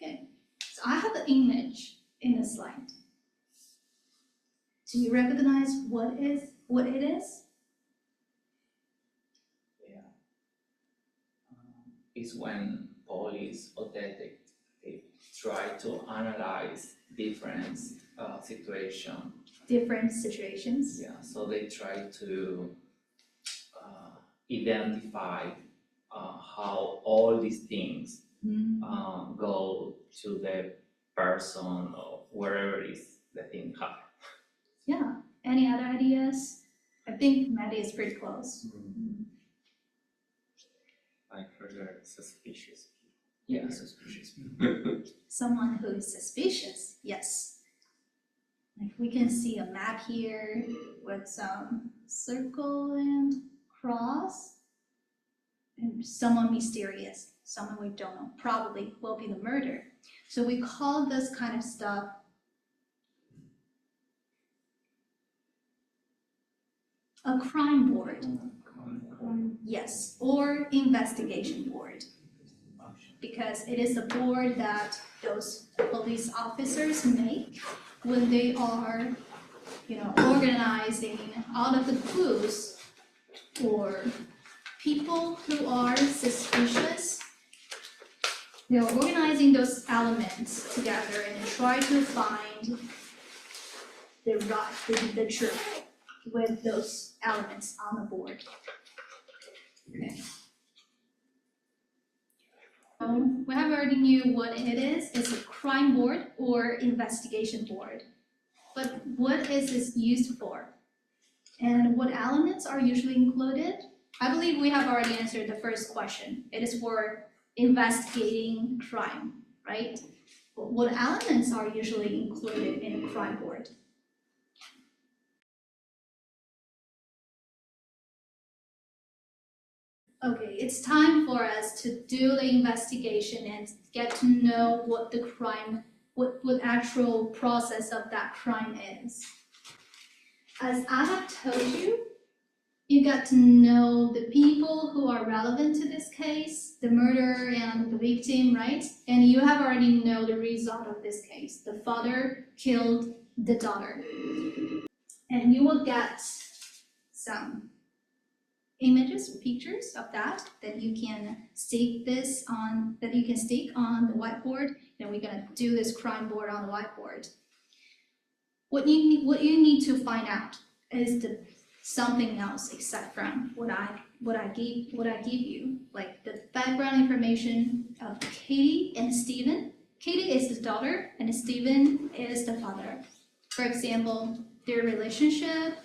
Okay, so I have an image in the slide. Do you recognize what it is? Yeah. It's when police or detective try to analyze different situations. Different situations. Yeah, so they try to identify how all these things go to the person or wherever is the thing happened. Yeah. Any other ideas? I think Maddie is pretty close. Like further suspicious people. Yeah, suspicious people. Someone who is suspicious, yes. Like we can see a map here with some circle and cross. And someone mysterious, someone we don't know, probably will be the murderer. So we call this kind of stuff a crime board. Yes, or investigation board. Because it is the board that those police officers make when they are, organizing all of the clues or people who are suspicious. They're organizing those elements together and try to find the truth with those elements on the board. Okay. We have already knew what it is. It's a crime board or investigation board. But what is this used for? And what elements are usually included? I believe we have already answered the first question. It is for investigating crime, right? But what elements are usually included in a crime board? Okay, it's time for us to do the investigation and get to know what the crime, what actual process of that crime is. As I have told you, you got to know the people who are relevant to this case, the murderer and the victim, right? And you have already know the result of this case. The father killed the daughter. And you will get some images, pictures of that you can stick on the whiteboard. And we're gonna do this crime board on the whiteboard. What you need to find out is something else except from what I give you, like the background information of Katie and Stephen. Katie is the daughter and Stephen is the father. For example, their relationship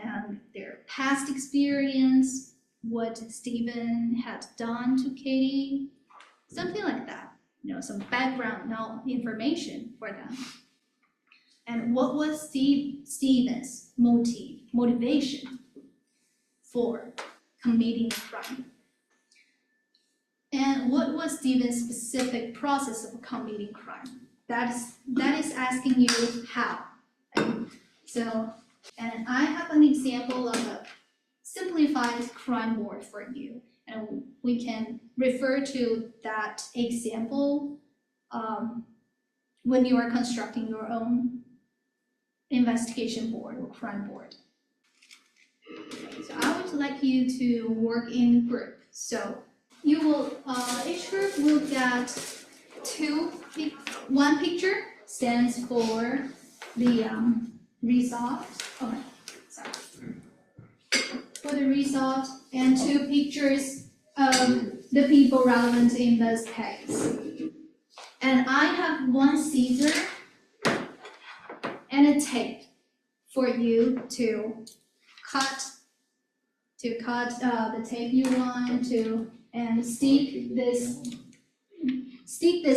and their past experience, what Stephen had done to Katie, something like that. Some background information for them. And what was Stephen's motivation for committing a crime? And what was Stephen's specific process of committing crime? That is asking you how. And I have an example of a simplified crime board for you. And we can refer to that example when you are constructing your own investigation board or crime board. Okay, so I would like you to work in group. So you will, each group will get one picture stands for the result. Oh, sorry. For the result, and 2 pictures of the people relevant in this case. And I have 1 scissor and a tape for you to cut the tape you want to and stick these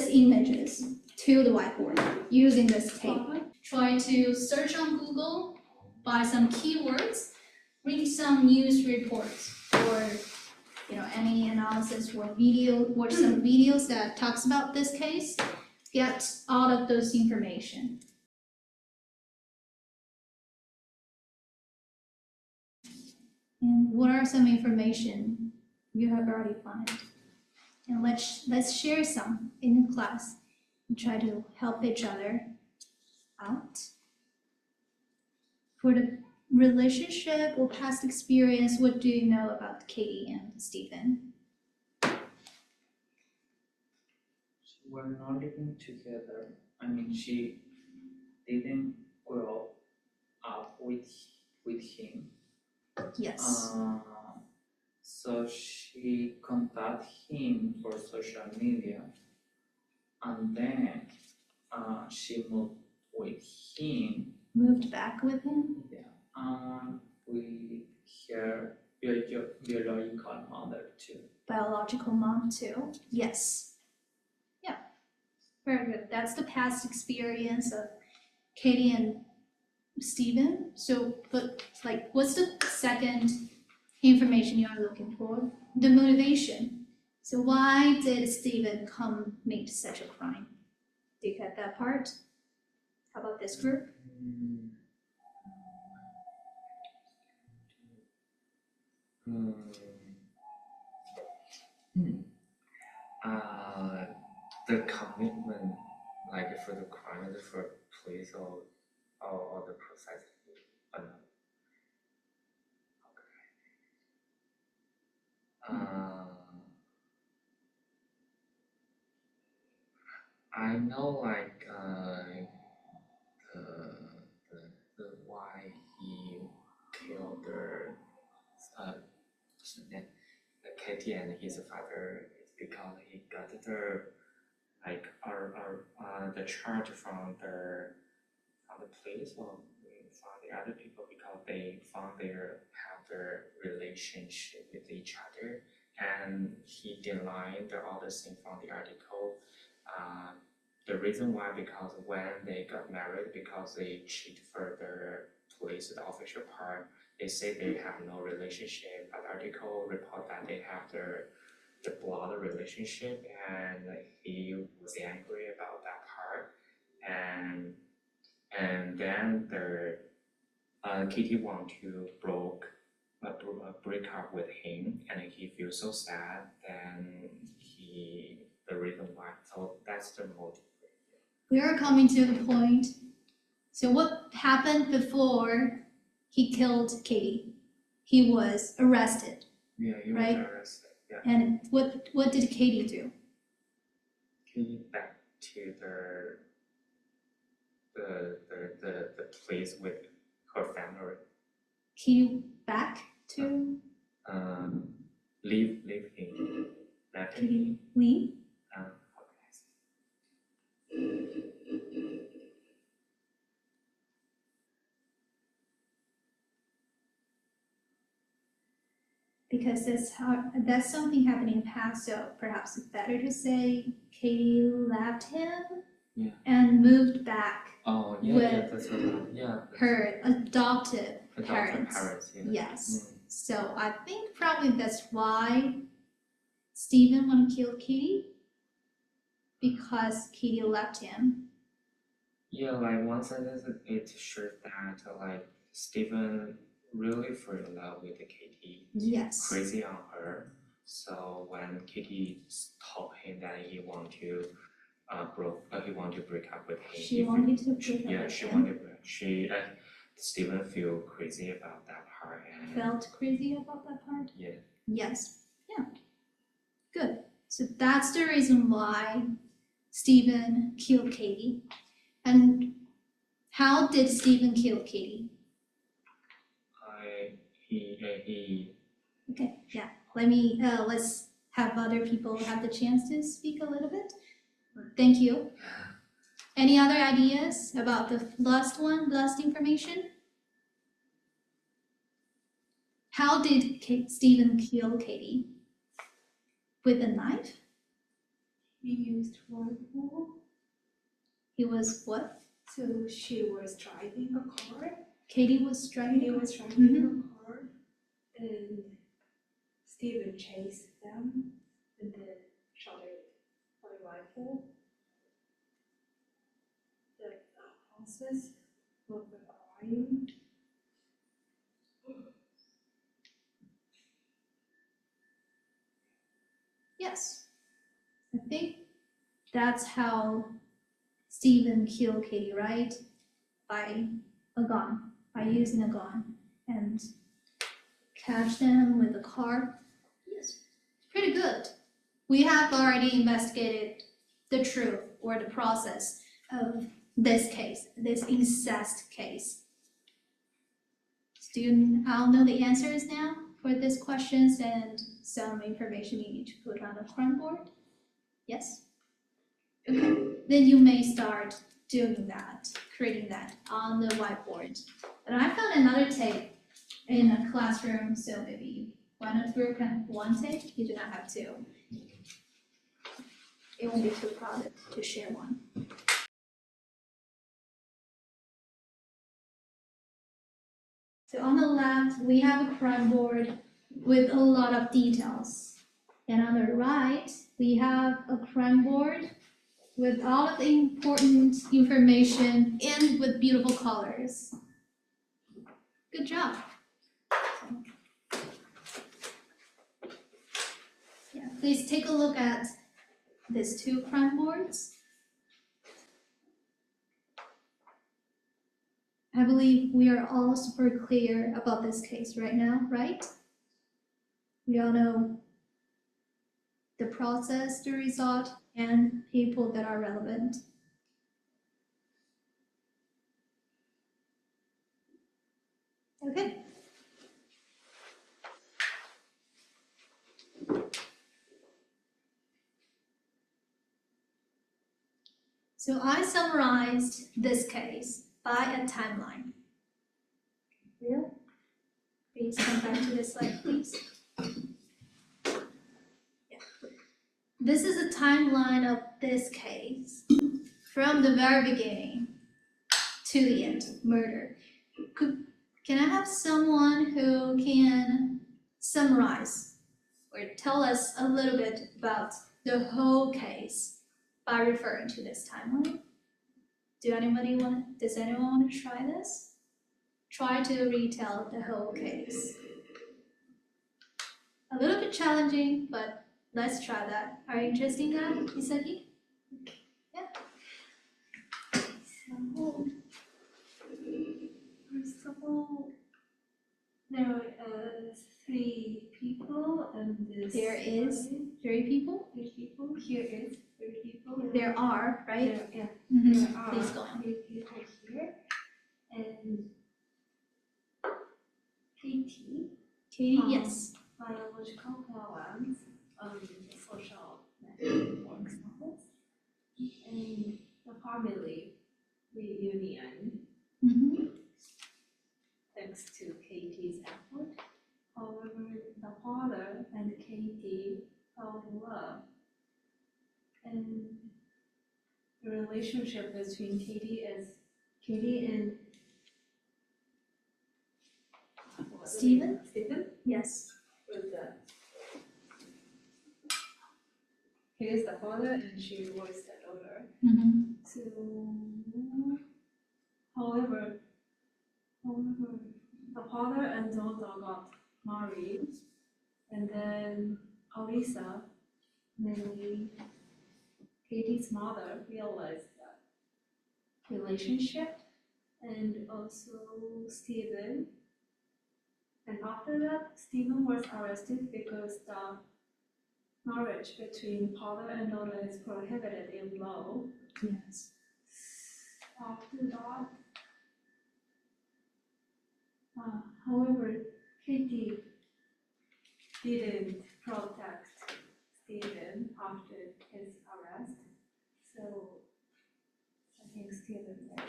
images to the whiteboard using this tape. Try to search on Google by some keywords, read some news reports or any analysis or watch some videos that talks about this case. Get all of those information. And what are some information you have already found? And let's share some in class and try to help each other out. For the relationship or past experience, what do you know about Katie and Stephen? We're not living together. I mean, she didn't grow up with him. Yes. So she contacted him for social media, and then she moved with him. Moved back with him? Yeah. With her biological mother too. Biological mom too? Yes. Yeah. Very good. That's the past experience of Katie and Stephen. So, but like, what's the second information you are looking for? The motivation. So why did Stephen commit such a crime? Do you get that part? How about this group? The commitment, like for the crime, for police or the process. I know like the why he killed the Katie and his father is because he got the charge from the police or from the other people because they found their relationship with each other, and he denied all the things from the article. The reason why, because when they got married, because they cheat for the police, the official part, they say they have no relationship. But the article report that they have the blood relationship, and he was angry about that part, and then Kitty want to break up with him, and he feels so sad. Then the reason why. So that's the motive. We are coming to the point. So what happened before he killed Katie? He was arrested. Yeah, he was right? arrested. Yeah. And what did Katie do? He back to the place with her family. Katie back to Leave him. Left him. Katie leave? Because that's something happening in the past, so perhaps it's better to say Katie left him and moved back Oh, yeah, with that's what, her adoptive parents. Yeah. Yes. So I think probably that's why Stephen want to kill Katie, because Katie left him. Yeah, like one sentence it shows that like Stephen really fell in love with Katie. Yes. Crazy on her. So when Katie told him that he want to break up with him. She wanted to break up Yeah, with she him. wanted. Stephen feel crazy about that part and Felt crazy about that part? yeah. Yes. Yeah. Good. So that's the reason why Stephen killed Katie. And how did Stephen kill Katie? He Okay, yeah. Let's have other people have the chance to speak a little bit. Thank you. Any other ideas about the last information? How did Stephen kill Katie? With a knife? He used rifle. He was what? So she was driving a car. Katie was driving. He was driving a car, and Stephen chased them, and then shot it with a rifle. The houses were crying. Yes. I think that's how Stephen killed Katie, right? By a gun, by using a gun and catch them with a car. Yes, pretty good. We have already investigated the truth or the process of this case, this incest case. Do you all know the answers now for these questions and some information you need to put on the crime board? Yes? Okay, then you may start doing that, creating that on the whiteboard. And I found another tape in a classroom, so maybe one of you can have one tape, you do not have two. It won't be too crowded to share one. So on the left, we have a crime board with a lot of details. And on the right, we have a crime board with all of the important information and with beautiful colors. Good job. Yeah, please take a look at these two crime boards. I believe we are all super clear about this case right now, right? We all know the process, the result, and people that are relevant. Okay. So I summarized this case by a timeline. Will, please come back to this slide, please. Yeah. This is a timeline of this case from the very beginning to the end, murder. Can I have someone who can summarize or tell us a little bit about the whole case by referring to this timeline? Does anyone want to try this? Try to retell the whole case. A little bit challenging, but let's try that. Are you interested in that, Misaki? Yeah. So, first of all, there are three people and this. There is 3 people. 3 people. Here is 3 people. There are, right? There, yeah, Mhm. there are Please go on. 3 people here. And Katie, Katie, yes. biological parents, social network methods, and the family reunion. Mhm. Thanks to Katie's effort. However, the father and Katie fell in love. And the relationship between Katie and Stephen? Stephen Yes. was he is the father and she was the daughter. Mhm. So, however, the father and daughter got married, and then Alisa, namely Katie's mother, realized that relationship, and also Stephen. And after that, Stephen was arrested because the marriage between father and daughter is prohibited in law. Yes. After that, however, Katie didn't protect Stephen after his arrest, so I think Stephen was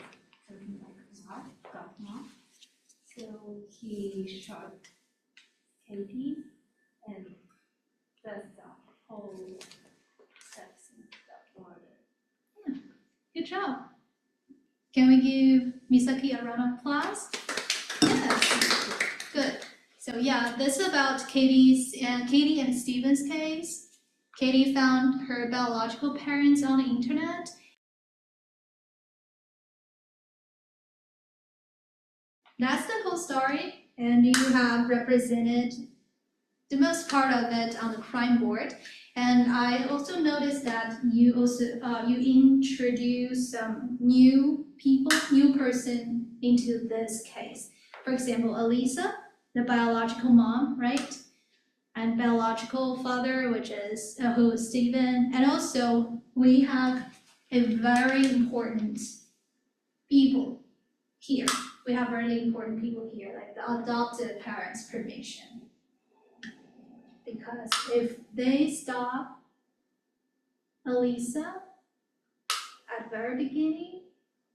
something like got mad. So he shot Katie, and that's the whole steps in the order. Good job. Can we give Misaki a round of applause? Yes. Good. So yeah, this is about Katie and Stephen's case. Katie found her biological parents on the internet. That's the whole story, and you have represented the most part of it on the crime board. And I also noticed that you also you introduce some new people, new person into this case. For example, Elisa, the biological mom, right? And biological father, which is who is Stephen. And also we have a very important people here. We have really important people here, like the adoptive parents' permission. Because if they stop Elisa at very beginning,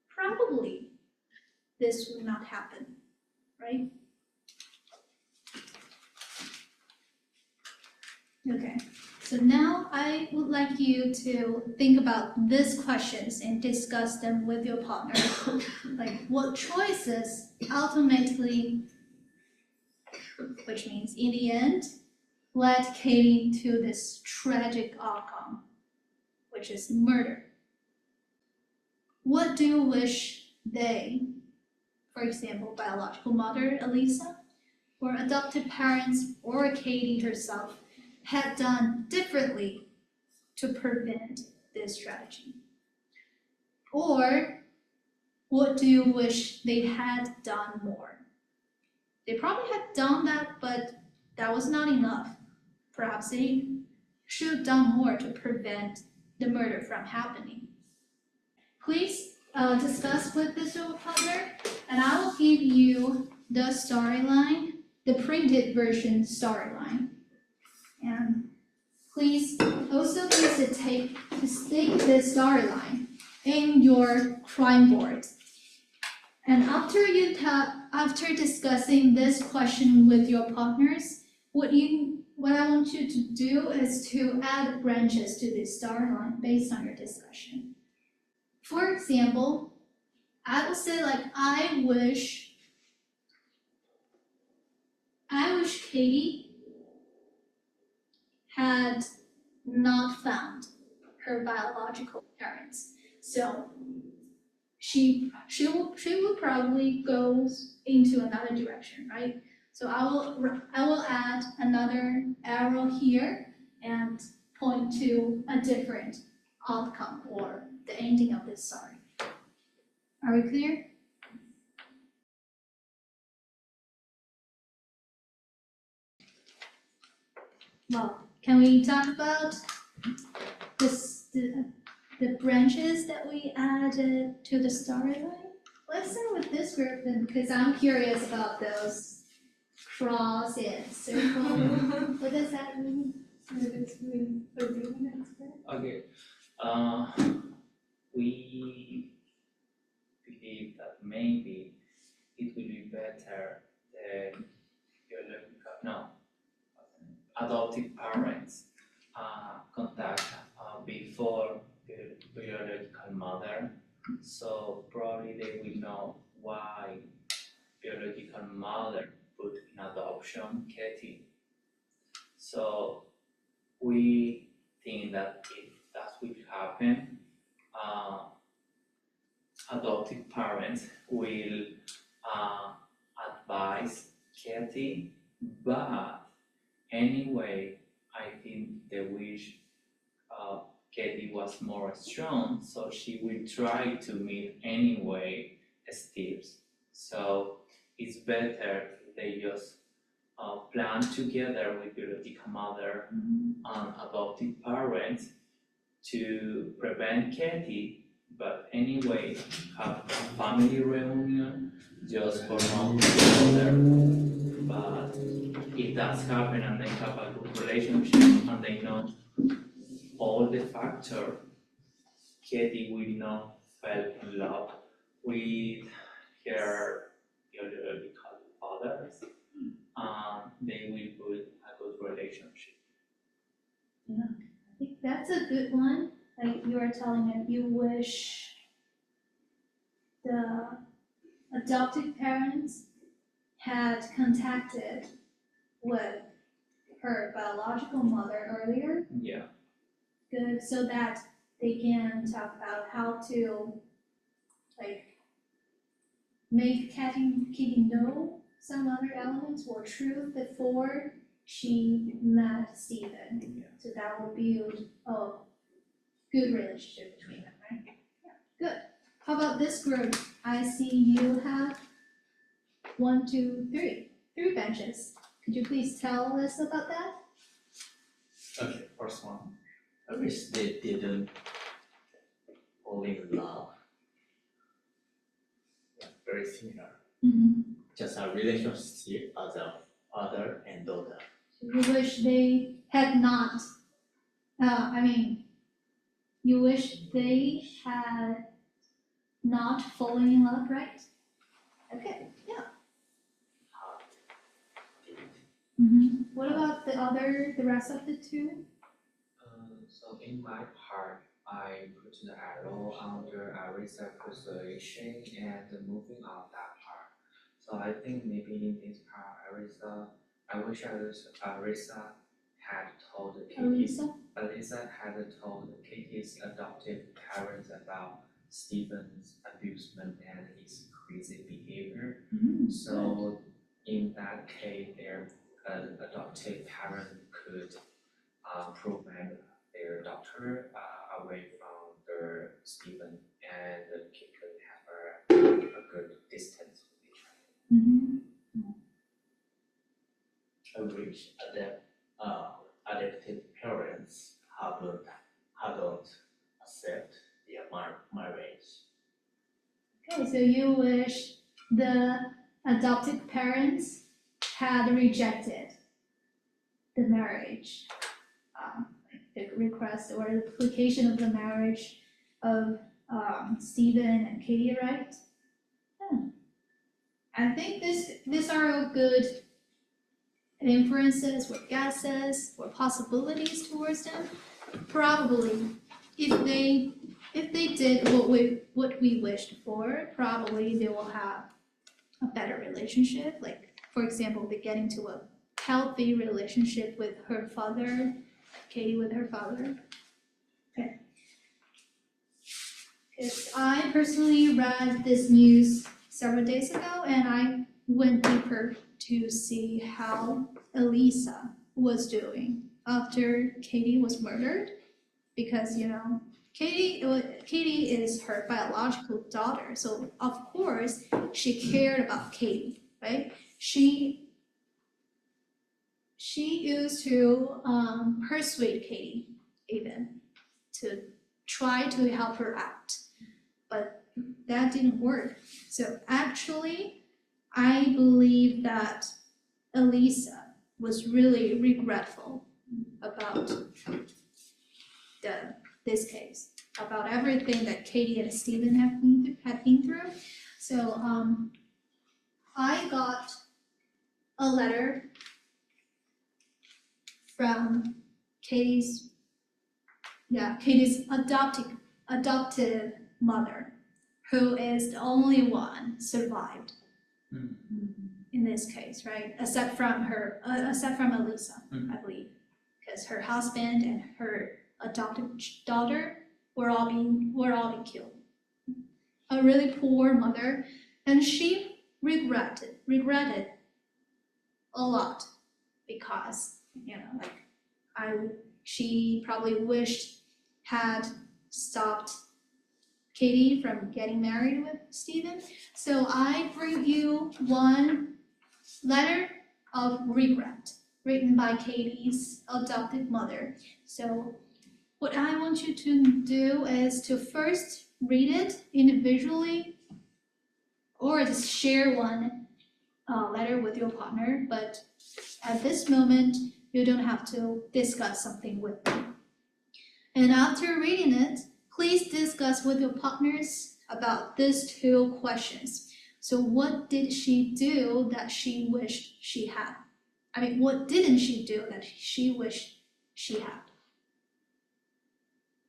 probably this would not happen, right? Okay, so now I would like you to think about these questions and discuss them with your partner. Like what choices ultimately, which means in the end, led Katie to this tragic outcome, which is murder. What do you wish they, for example, biological mother Elisa, or adopted parents, or Katie herself, had done differently to prevent this tragedy? Or what do you wish they had done more? They probably had done that, but that was not enough. Perhaps they should have done more to prevent the murder from happening. Please discuss with this your partner, and I will give you the storyline, the printed version storyline. And please also use the tape to stick the storyline in your crime board. And after discussing this question with your partners, what I want you to do is to add branches to this storyline based on your discussion. For example, I would say like I wish Katie had not found her biological parents. So she would probably go into another direction, right? So I will add another arrow here and point to a different outcome or the ending of this story. Are we clear? Well, can we talk about the branches that we added to the storyline? Let's start with this group then, because I'm curious about those cross and circle. What does that mean? Okay, we believe that maybe it will be better than adoptive parents contact before the biological mother, so probably they will know why biological mother put in adoption Katie. So we think that if that will happen, adoptive parents will advise Katie, but anyway, I think the wish Katie was more strong, so she will try to meet anyway Steve's. So it's better if they just plan together with biological mother and adoptive parents to prevent Katie, but anyway have a family reunion just for not together. But it does happen and they have a good relationship and they know all the factor, Katie will not fall in love with her biological fathers and they will build a good relationship. Yeah, I think that's a good one. Like you are telling him, you wish the adoptive parents had contacted with her biological mother earlier. Yeah. Good, so that they can talk about how to like make Katie know some other elements or truth before she met Stephen. Yeah. So that will build a good relationship between them, right? Yeah, good. How about this group? I see you have 1, 2, 3, 3 benches. Could you please tell us about that? Okay, first one. I wish they didn't fall in love. Yeah, very similar. Just a relationship as a father and daughter. You wish they had not, you wish they had not fallen in love, right? Okay, yeah. What about the rest of the two? So in my part, I put the arrow under Arisa persuasion and moving on that part. So I think maybe in this part, I wish Arisa had told Alisa had told Katie's adoptive parents about Stephen's abusement and his crazy behavior. So in that case, their adoptive parent could prevent their daughter away from their Stephen and could have a good distance with each other. I wish adoptive parents hadn't accept their marriage. Okay, so you wish the adoptive parents had rejected the marriage, the request or the application of the marriage of Stephen and Katie, right? Yeah. I think these are all good inferences or guesses or possibilities towards them. Probably, if they did what we wished for, probably they will have a better relationship. Like, for example, they get into a healthy relationship with her father, Katie with her father. Okay. Because I personally read this news several days ago and I went deeper to see how Elisa was doing after Katie was murdered. Because, Katie is her biological daughter, so of course she cared about Katie, right? She used to persuade Katie even to try to help her out, but that didn't work. So actually, I believe that Elisa was really regretful about this case, about everything that Katie and Stephen had been through. So I got a letter from Katie's adoptive mother, who is the only one survived in this case, right? Except from Elisa, I believe, because her husband and her adopted daughter were all being killed. A really poor mother, and she regretted a lot because she probably wished had stopped Katie from getting married with Stephen. So I bring you one letter of regret written by Katie's adopted mother. So what I want you to do is to first read it individually or just share one letter with your partner, but at this moment, you don't have to discuss something with them. And after reading it, please discuss with your partners about these 2 questions. So what did she do that she wished she had? What didn't she do that she wished she had?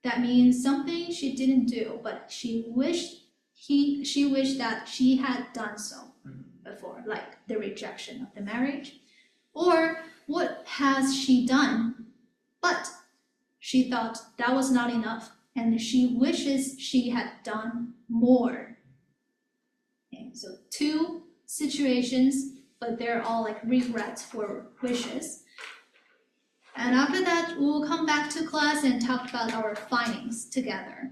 That means something she didn't do, but she wished that she had done so before, like the rejection of the marriage. Or what has she done, but she thought that was not enough, and she wishes she had done more. Okay, so 2 situations, but they're all like regrets or wishes. And after that, we'll come back to class and talk about our findings together.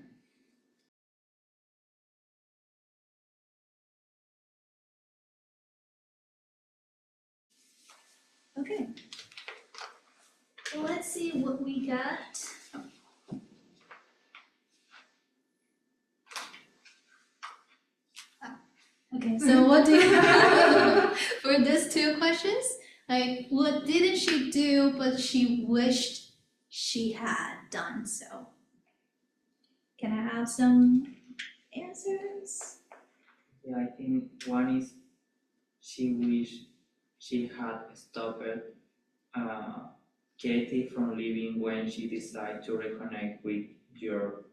Okay. So let's see what we got. Okay, so what do you for these two questions? Like, what didn't she do but she wished she had done so? Can I have some answers? Yeah, I think one is she wished she had stopped Katie from leaving when she decided to reconnect with your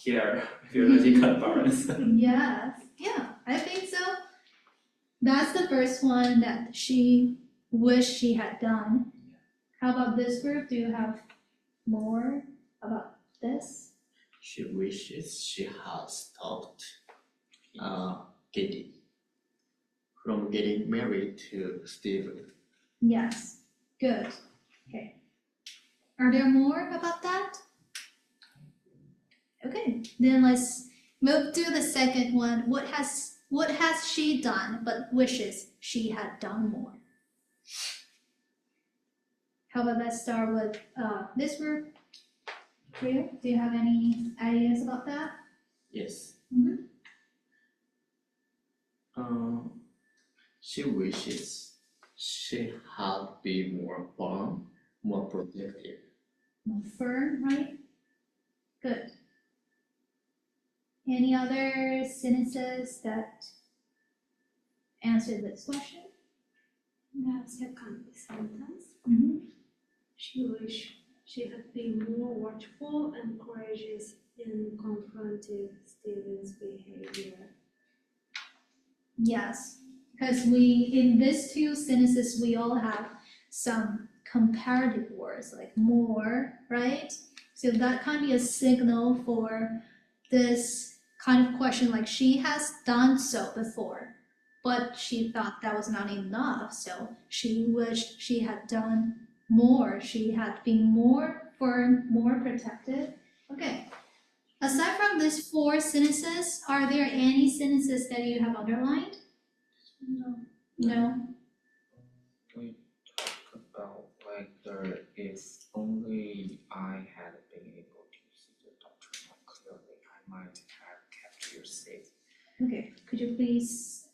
her biological parents. Yes, yeah, I think so. That's the first one that she wished she had done. How about this group? Do you have more about this? She wishes she had stopped Katie from getting married to Steven. Yes, good. Okay. Are there more about that? Okay, then let's move to the second one. What has she done but wishes she had done more? How about let's start with this group? Priya, do you have any ideas about that? Yes. Mhm. She wishes she had been more firm, more protective. More firm, right? Good. Any other sentences that answer this question? Now, second sentence. Mm-hmm. She wished she had been more watchful and courageous in confronting Stephen's behavior. Yes, because in these two sentences, we all have some comparative words like more, right? So that can be a signal for this kind of question, like she has done so before, but she thought that was not enough, so she wished she had done more. She had been more firm, more protective. Okay. Aside from these four sentences, are there any sentences that you have underlined? No. No? We talk about whether if only I had been able to see the doctor more clearly, I might have kept you safe. Okay, could you please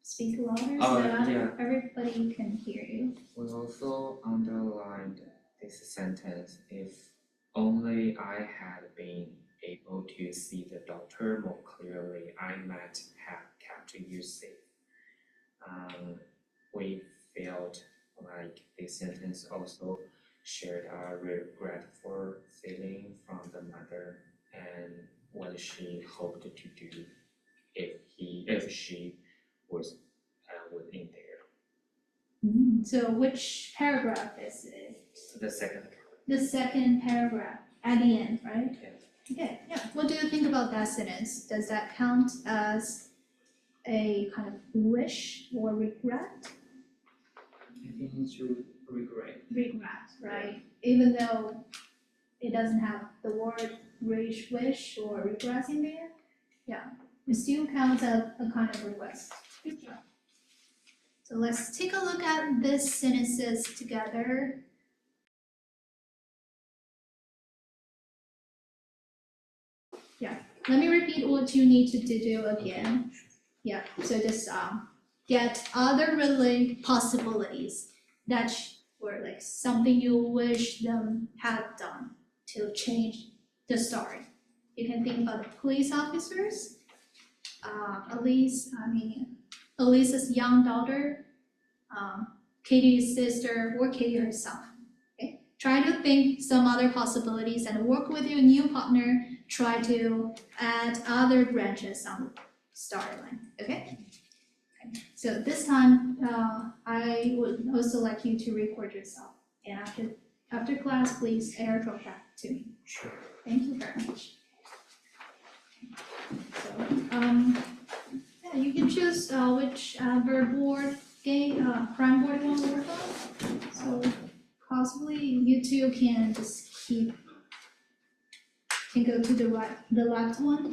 speak louder Oh, so that yeah. everybody can hear you? We also underlined this sentence, if only I had been able to see the doctor more clearly, I might have kept you safe. We felt like this sentence also shared a regretful feeling from the mother and what she hoped to do if she was in there. So which paragraph is it? The second. The second paragraph at the end, right? Yes. Okay, yeah. What do you think about that sentence? Does that count as a kind of wish or regret? I think it's regret. Regret, right? Even though it doesn't have the word wish or regret in there, yeah, it still counts as a kind of request. Good job. So let's take a look at these sentences together. Yeah, let me repeat what you need to do again. Yeah, so just get other related possibilities that were like something you wish them had done to change the story. You can think about the police officers, Elise's young daughter, Katie's sister, or Katie herself. Okay, try to think some other possibilities and work with your new partner. Try to add other branches on the storyline. Okay. So this time, I would also like you to record yourself, and after class, please airdrop that to me. Sure. Thank you very much. So, yeah, you can choose whichever board game, crime board you want to work on. So can just can go to the left one,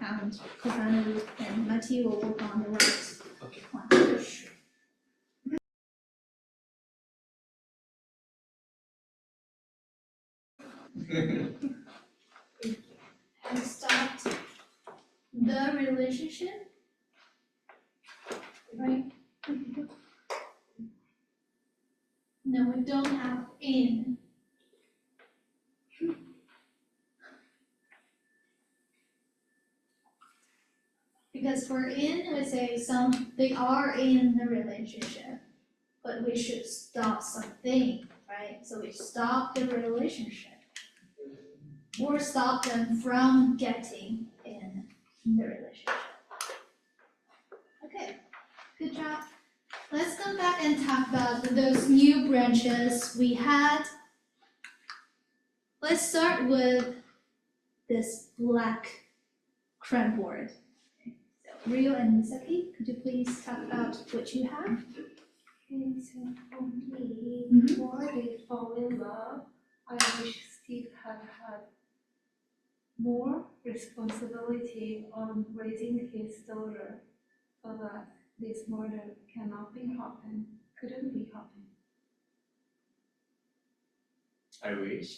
and co-founder and Mati will work on the right Okay. one. And stopped the relationship, right? No, we don't have in. Because for in, we say they are in the relationship, but we should stop something, right? So we stop the relationship. Or stop them from getting in the relationship. Okay, good job. Let's come back and talk about those new branches we had. Let's start with this black crème board. So Rio and Misaki, could you please talk about what you have? Okay, so for me, Mhm. before they fall in love, I wish Steve had more responsibility on raising his daughter so that this murder couldn't be happen. I wish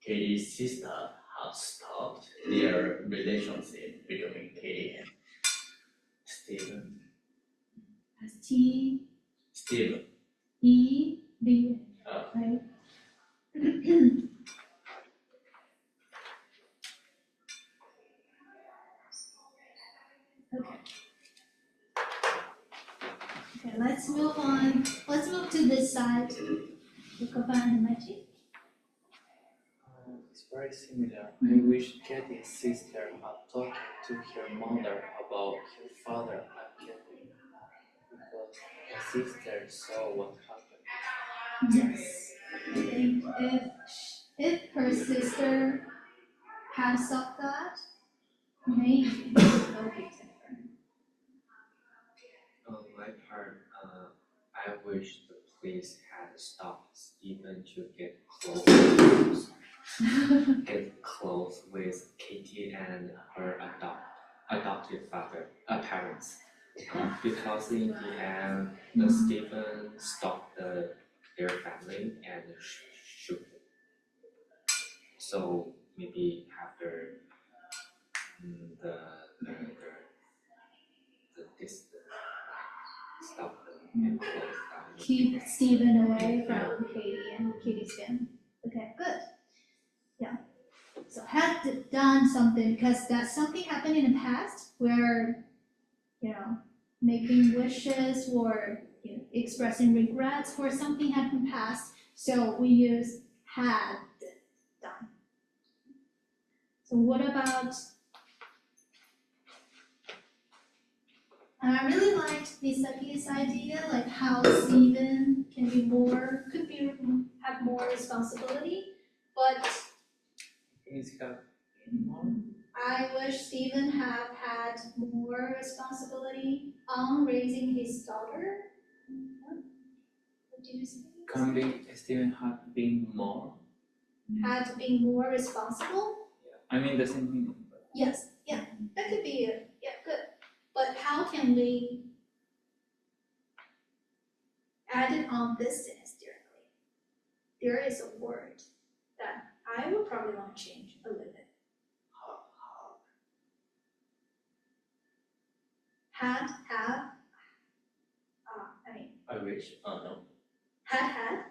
Katie's sister had stopped their relationship between Katie and Steven. Steven. S-T-E-V, Uh, right? Okay. Okay, let's move on. Let's move to this side. Yukoban and Machi. It's very similar. I wish Katie's sister had talked to her mother about her father and Katie, because the sister saw what happened. Yes. I think if her sister had stopped that, maybe it would be different. On my part, I wish the police had stopped Stephen to get close with Katie and her adoptive parents. Because in the end, Stephen stopped their family and shoot them. So maybe after the distance, stop them and close down. Keep Stephen away from Katie and Katie's family. Okay, good. Yeah. So had done something because that something happened in the past where, making wishes or expressing regrets for something happened past. So we use had done. So what about? And I really liked Misaki's idea, like how Stephen have more responsibility, but Is have more? I wish Stephen have had more responsibility on raising his daughter. What do you say? Can be Stephen had been more? Had been more responsible? I mean the same thing. Yes, yeah, that could be it. Yeah, good. But how can we add it on this sentence directly? There is a word that I would probably want to change a little bit. Had, have, I wish, no, had,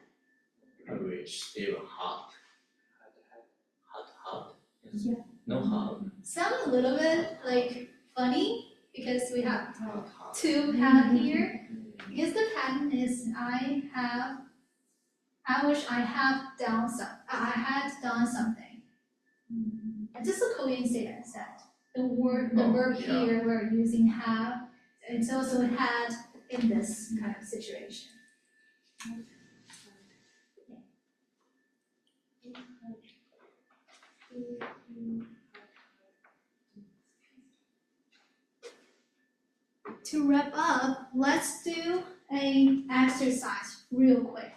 I wish Steven had. Yes. Yeah. No had. sound a little bit like funny because we have two had here. Because the pattern is I wish I had done something. It's just a coincidence that the verb yeah. here we're using have, it's also had in this kind of situation. To wrap up, let's do an exercise real quick.